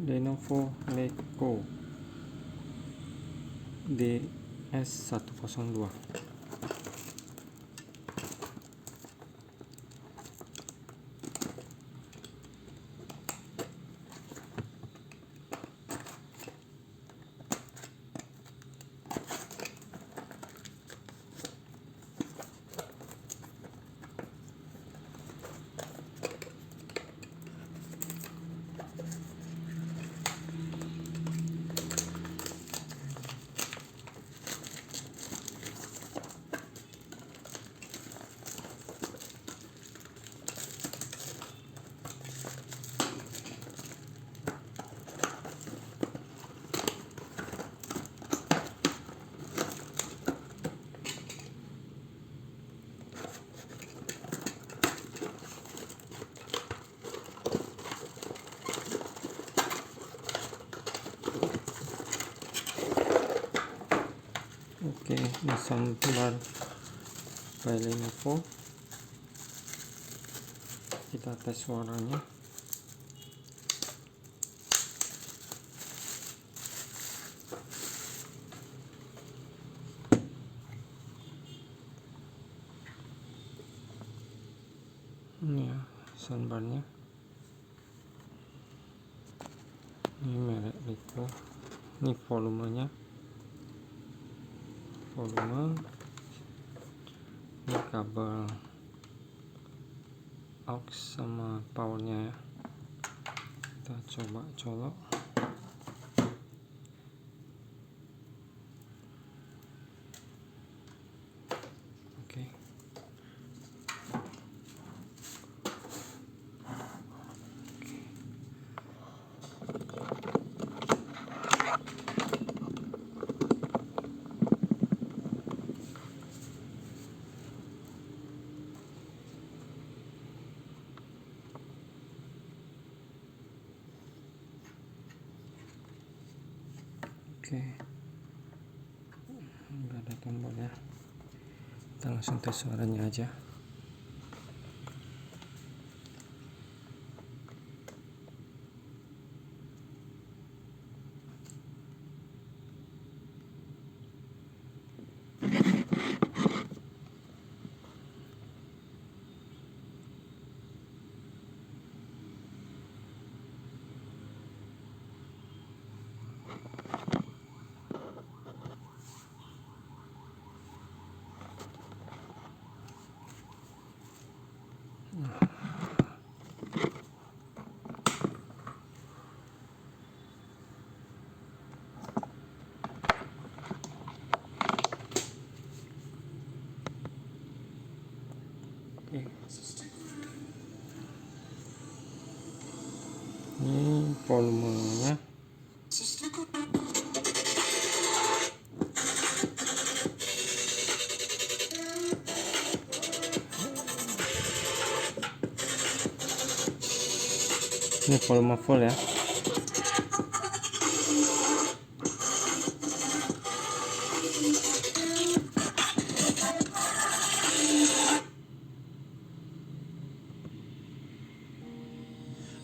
Lenovo lecoo ds102. Oke, ini soundbar by Lenovo. Kita tes suaranya. Ini ya soundbarnya. Ini merek lecoo. Ini volumenya. Ini kabel aux sama powernya ya. Kita coba colok. Oke. Oke, nggak ada tombol ya, kita langsung tes suaranya aja. Ini volumenya. Ini volume full ya.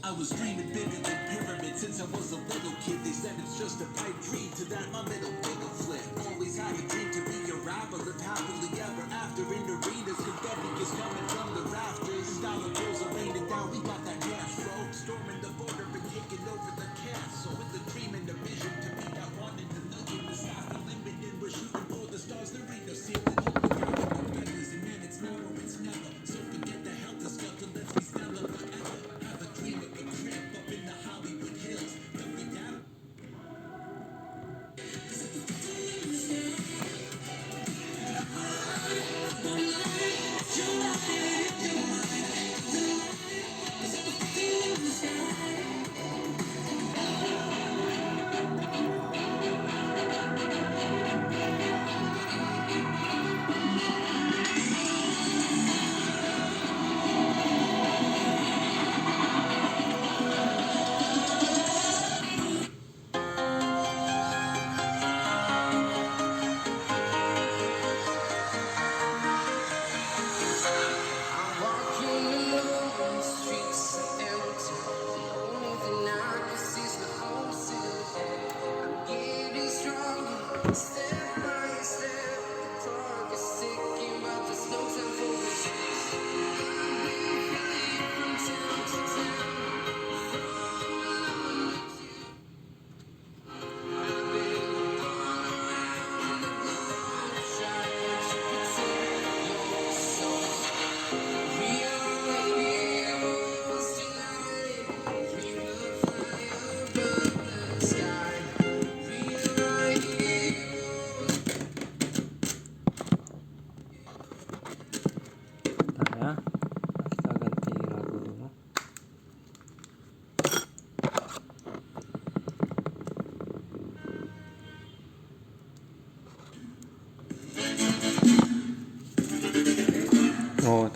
I was dreaming bigger than pyramids since I was a little kid. They said it's just a pipe dream to that my middle finger flip. Always had a dream to be a rapper, live happily ever after in arenas. Confetti is coming from the rafters. Dollar bills are raining down, we got that cash flow. Storming the border and taking over the castle. With a dream and a vision to be that one in the million. The sky's the limit and we're shooting for the stars. There ain't no ceiling. Holding out with no feathers and man, it's now or it's never. So forget the helter skelter, let's be stellar forever. Have a dream of a crib up in the Hollywood Hills. Don't be down.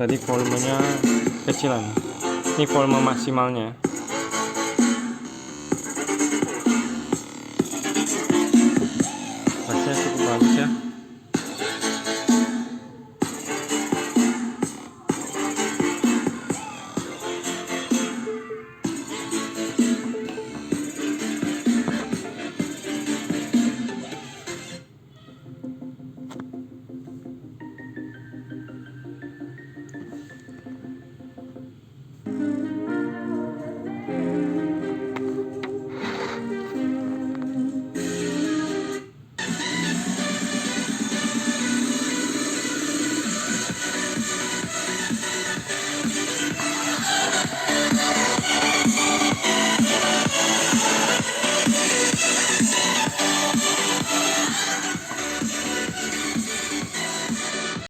tadi volumenya kecilan. Ini volume maksimalnya. Bassnya cukup bagus ya.